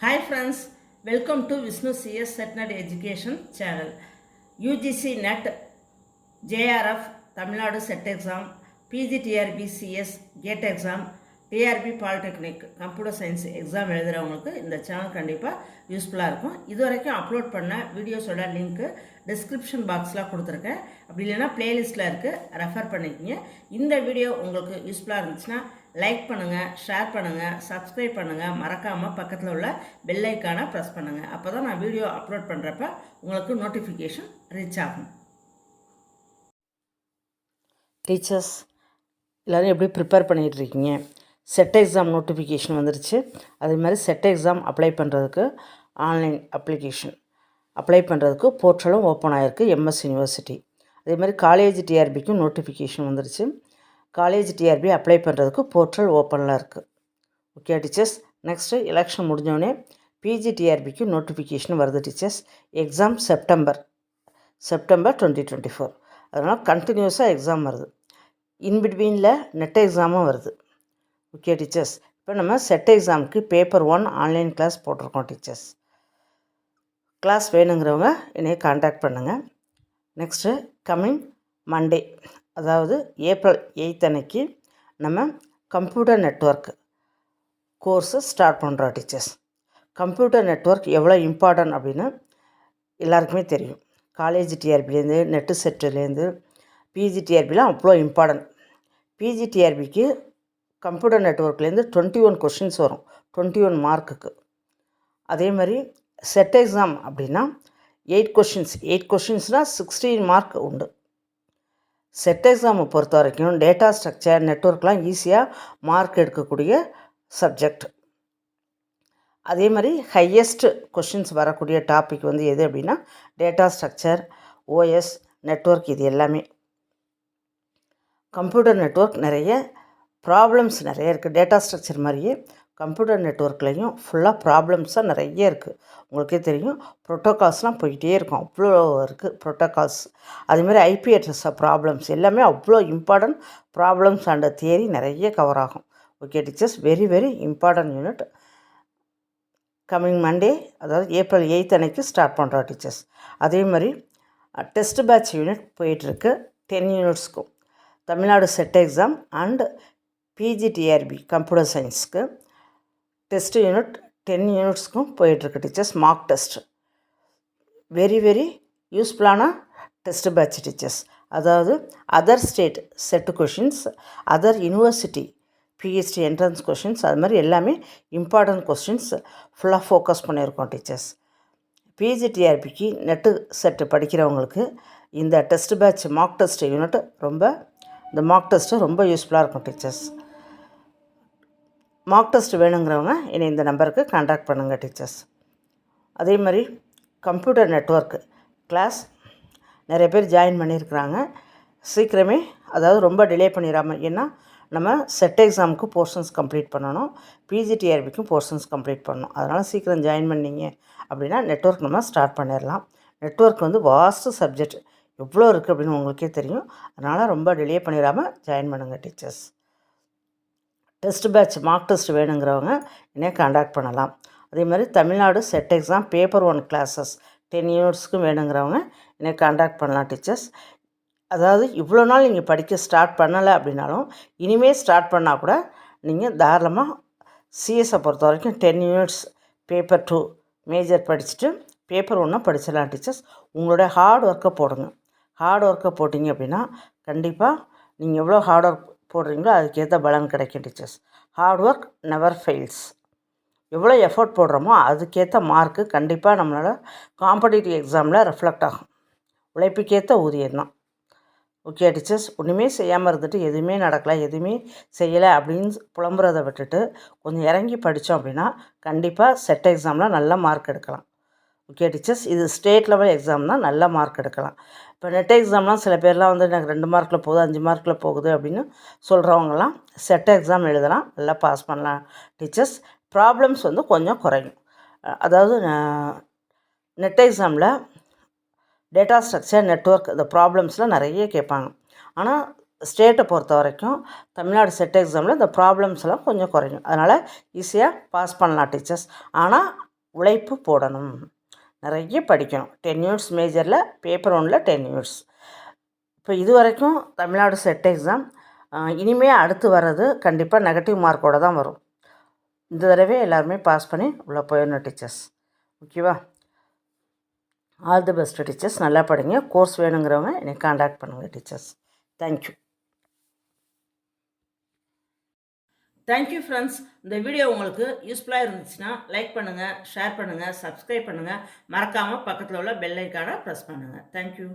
Hi friends, welcome to Vishnu CS Setnet Education channel. UGC NET, JRF, Tamil Nadu Set Exam, PGTRB CS, GATE exam, TRB polytechnic computer science exam எழுதுகிறவங்களுக்கு இந்த channel கண்டிப்பாக யூஸ்ஃபுல்லாக இருக்கும். இது வரைக்கும் upload பண்ண வீடியோஸோட லிங்க்கு டிஸ்கிரிப்ஷன் பாக்ஸில் கொடுத்துருக்கேன். அப்படி இல்லைன்னா ப்ளேலிஸ்ட்டில் இருக்குது, ரெஃபர் பண்ணிக்கோங்க. இந்த வீடியோ உங்களுக்கு யூஸ்ஃபுல்லாக இருந்துச்சுன்னா லைக் பண்ணுங்கள், ஷேர் பண்ணுங்கள், சப்ஸ்கிரைப் பண்ணுங்கள். மறக்காமல் பக்கத்தில் உள்ள பெல் ஐக்கானை ப்ரெஸ் பண்ணுங்கள். அப்போ தான் நான் வீடியோ அப்லோட் பண்ணுறப்ப உங்களுக்கு நோட்டிஃபிகேஷன் ரீச் ஆகும். டீச்சர்ஸ் எல்லோரும் எப்படி ப்ரிப்பேர் பண்ணிகிட்ருக்கீங்க? செட் எக்ஸாம் நோட்டிஃபிகேஷன் வந்துருச்சு. அதே மாதிரி செட் எக்ஸாம் அப்ளை பண்ணுறதுக்கு ஆன்லைன் அப்ளிகேஷன் அப்ளை பண்ணுறதுக்கு போர்ட்டலும் ஓப்பன் ஆகிருக்கு எம்எஸ் யூனிவர்சிட்டி. அதே மாதிரி காலேஜ் டிஆர்பிக்கும் நோட்டிஃபிகேஷன் வந்துருச்சு. காலேஜ் டிஆர்பி அப்ளை பண்ணுறதுக்கு போர்ட்டல் ஓப்பனில் இருக்குது. ஓகே டீச்சர்ஸ், நெக்ஸ்ட்டு எலெக்ஷன் முடிஞ்சோடனே பிஜி டிஆர்பிக்கு நோட்டிஃபிகேஷன் வருது டீச்சர்ஸ். Exam September 2024. அதனால் கண்டினியூஸாக எக்ஸாம் வருது. இன்பிட்வீனில் நெட் எக்ஸாமும் வருது. ஓகே டீச்சர்ஸ், இப்போ நம்ம செட் எக்ஸாமுக்கு பேப்பர் 1 ஆன்லைன் கிளாஸ் போட்டிருக்கோம் டீச்சர்ஸ். கிளாஸ் வேணுங்கிறவங்க என்னையை காண்டாக்ட் பண்ணுங்கள். நெக்ஸ்ட்டு கம்மிங் மண்டே, அதாவது ஏப்ரல் 8 அன்னைக்கு நம்ம கம்ப்யூட்டர் நெட்ஒர்க் கோர்ஸு ஸ்டார்ட் பண்ணுறோம் டீச்சர்ஸ். கம்ப்யூட்டர் நெட்ஒர்க் எவ்வளோ இம்பார்ட்டன்ட் அப்படின்னு எல்லாருக்குமே தெரியும். காலேஜ் டிஆர்பிலேருந்து நெட்டு செட்டுலேருந்து பிஜிடிஆர்பிலாம் அவ்வளோ இம்பார்ட்டன்ட். பிஜிடிஆர்பிக்கு கம்ப்யூட்டர் நெட்ஒர்க்லேருந்து 21 கொஷின்ஸ் வரும், 21 மார்க்குக்கு. அதே மாதிரி செட் எக்ஸாம் அப்படின்னா 8 கொஷின்ஸ்னால் 16 மார்க் உண்டு. செட் எக்ஸாமை பொறுத்த வரைக்கும் டேட்டா ஸ்ட்ரக்சர் நெட்ஒர்க்லாம் ஈஸியாக மார்க் எடுக்கக்கூடிய சப்ஜெக்ட். அதே மாதிரி ஹையஸ்ட் கொஷின்ஸ் வரக்கூடிய டாபிக் வந்து எது அப்படின்னா டேட்டா ஸ்ட்ரக்சர், ஓஎஸ், நெட்ஒர்க். இது எல்லாமே கம்ப்யூட்டர் நெட்ஒர்க் நிறைய ப்ராப்ளம்ஸ் நிறைய இருக்குது. டேட்டா ஸ்ட்ரக்சர் மாதிரியே கம்ப்யூட்டர் நெட்ஒர்க்லேயும் ஃபுல்லாக ப்ராப்ளம்ஸாக நிறைய இருக்குது. உங்களுக்கே தெரியும், ப்ரோட்டோகால்ஸ்லாம் போய்கிட்டே இருக்கும், அவ்வளோ இருக்குது ப்ரோட்டோகால்ஸ். அதேமாதிரி ஐபி அட்ரஸ் ப்ராப்ளம்ஸ் எல்லாமே அவ்வளோ இம்பார்ட்டன்ட். ப்ராப்ளம்ஸ் அண்ட் தியரி நிறைய கவர் ஆகும். Okay teachers, very very important unit. Coming Monday, அதாவது ஏப்ரல் 8 அன்னைக்கு ஸ்டார்ட் பண்ணுறோம் டீச்சர்ஸ். அதே மாதிரி டெஸ்ட் பேட்ச் யூனிட் போயிட்டுருக்கு 10 யூனிட்ஸ்க்கும். Tamil Nadu SET exam and PGTRB computer சயின்ஸுக்கு டெஸ்ட் யூனிட் 10 யூனிட்ஸ்க்கும் போயிட்டுருக்கு teachers. Mark test very very யூஸ்ஃபுல்லான டெஸ்ட் பேட்ச் டீச்சர்ஸ். அதாவது other state SET questions, other university PhD entrance questions, அது மாதிரி எல்லாமே இம்பார்ட்டன்ட் கொஸ்டின்ஸ் ஃபுல்லாக ஃபோக்கஸ் பண்ணியிருக்கோம் டீச்சர்ஸ். பிஜிடிஆர்பிக்கு நெட்டு செட்டு படிக்கிறவங்களுக்கு இந்த test batch mark test unit இந்த மார்க் டெஸ்ட்டு ரொம்ப யூஸ்ஃபுல்லாக இருக்கும் டீச்சர்ஸ். மார்க் டெஸ்ட் வேணுங்கிறவங்க என்னை இந்த நம்பருக்கு கான்டாக்ட் பண்ணுங்கள் டீச்சர்ஸ். அதே மாதிரி கம்ப்யூட்டர் நெட்ஒர்க் கிளாஸ் நிறைய பேர் ஜாயின் பண்ணியிருக்கிறாங்க. சீக்கிரமே, அதாவது ரொம்ப டிலே பண்ணிடாமல், ஏன்னா நம்ம செட் எக்ஸாமுக்கு போர்ஷன்ஸ் கம்ப்ளீட் பண்ணணும், பிஜிடிஆர்பிக்கும் போர்ஷன்ஸ் கம்ப்ளீட் பண்ணணும். அதனால் சீக்கிரம் ஜாயின் பண்ணிங்க அப்படின்னா நெட்ஒர்க் நம்ம ஸ்டார்ட் பண்ணிடலாம். நெட்ஒர்க் வந்து வாஸ்ட் சப்ஜெக்ட், எவ்வளோ இருக்குது அப்படின்னு உங்களுக்கே தெரியும். அதனால் ரொம்ப டிலே பண்ணிடாமல் ஜாயின் பண்ணுங்கள் teachers. Test batch mark test வேணுங்கிறவங்க என்னை காண்டாக்ட் பண்ணலாம். அதே மாதிரி Tamil Nadu SET exam paper 1 classes 10 யூனிட்ஸ்க்கும் வேணுங்கிறவங்க என்னை காண்டாக்ட் பண்ணலாம் டீச்சர்ஸ். அதாவது இவ்வளோ நாள் நீங்கள் படிக்க ஸ்டார்ட் பண்ணலை அப்படின்னாலும் இனிமேல் ஸ்டார்ட் பண்ணால் கூட நீங்கள் தாராளமாக சிஎஸ்ஸை பொறுத்த வரைக்கும் 10 யூனிட்ஸ் பேப்பர் 2 மேஜர் படிச்சுட்டு பேப்பர் 1 படிச்சிடலாம் டீச்சர்ஸ். உங்களுடைய ஹார்ட் ஒர்க்கை போடுங்க. ஹார்ட் ஒர்க்கை போட்டிங்க அப்படின்னா கண்டிப்பாக நீங்கள் எவ்வளோ ஹார்ட் ஒர்க் போடுறீங்களோ அதுக்கேற்ற பலன் கிடைக்கும் teachers. Hard work never fails. எவ்வளோ எஃபோர்ட் போடுறோமோ அதுக்கேற்ற மார்க்கு கண்டிப்பாக நம்மளோட காம்படிட்டிவ் எக்ஸாமில் ரிஃப்ளெக்ட் ஆகும். உழைப்புக்கேற்ற ஊதியம் தான். ஓகே டீச்சர்ஸ், ஒன்றுமே செய்யாமல் இருந்துட்டு எதுவுமே நடக்கலை, எதுவுமே செய்யலை அப்படின்னு புலம்புறதை விட்டுட்டு கொஞ்சம் இறங்கி படித்தோம் அப்படின்னா கண்டிப்பாக செட் எக்ஸாமில் நல்ல மார்க் எடுக்கலாம். ஓகே டீச்சர்ஸ், இது ஸ்டேட் லெவல் எக்ஸாம் தான், நல்ல மார்க் எடுக்கலாம். இப்போ நெட் எக்ஸாம்லாம் சில பேர்லாம் வந்து எனக்கு 2 மார்க்கில் போகுது, 5 மார்க்கில் போகுது அப்படின்னு சொல்கிறவங்கலாம் செட் எக்ஸாம் எழுதலாம், நல்லா பாஸ் பண்ணலாம் டீச்சர்ஸ். ப்ராப்ளம்ஸ் வந்து கொஞ்சம் குறையும். அதாவது நெட் எக்ஸாமில் டேட்டா ஸ்ட்ரக்சர், நெட்ஒர்க், இந்த ப்ராப்ளம்ஸ்லாம் நிறைய கேட்பாங்க. ஆனால் ஸ்டேட்டை பொறுத்த வரைக்கும் தமிழ்நாடு செட் எக்ஸாமில் இந்த ப்ராப்ளம்ஸ்லாம் கொஞ்சம் குறையும். அதனால் ஈஸியாக பாஸ் பண்ணலாம் டீச்சர்ஸ். ஆனால் உழைப்பு போடணும், நிறைய படிக்கணும். 10 யூனிட்ஸ் மேஜரில், பேப்பர் 1ல் 10 யூனிட்ஸ். இப்போ இது வரைக்கும் தமிழ்நாடு செட் எக்ஸாம். இனிமேல் அடுத்து வர்றது கண்டிப்பாக நெகட்டிவ் மார்க்கோடு தான் வரும். இந்த தடவை எல்லாருமே பாஸ் பண்ணி உள்ளே போயிடணும் டீச்சர்ஸ். ஓகேவா? All the best teachers. நல்லா படிங்க. கோர்ஸ் வேணுங்கிறவங்க என்னை காண்டாக்ட் பண்ணுங்கள் டீச்சர்ஸ். தேங்க்யூ. Thank you friends. இந்த வீடியோ உங்களுக்கு யூஸ்ஃபுல்லாக இருந்துச்சுன்னா லைக் பண்ணுங்கள், ஷேர் பண்ணுங்கள், சப்ஸ்கிரைப் பண்ணுங்கள். மறக்காமல் பக்கத்தில் உள்ள பெல் ஐக்கானை ப்ரெஸ் பண்ணுங்கள். தேங்க்யூ.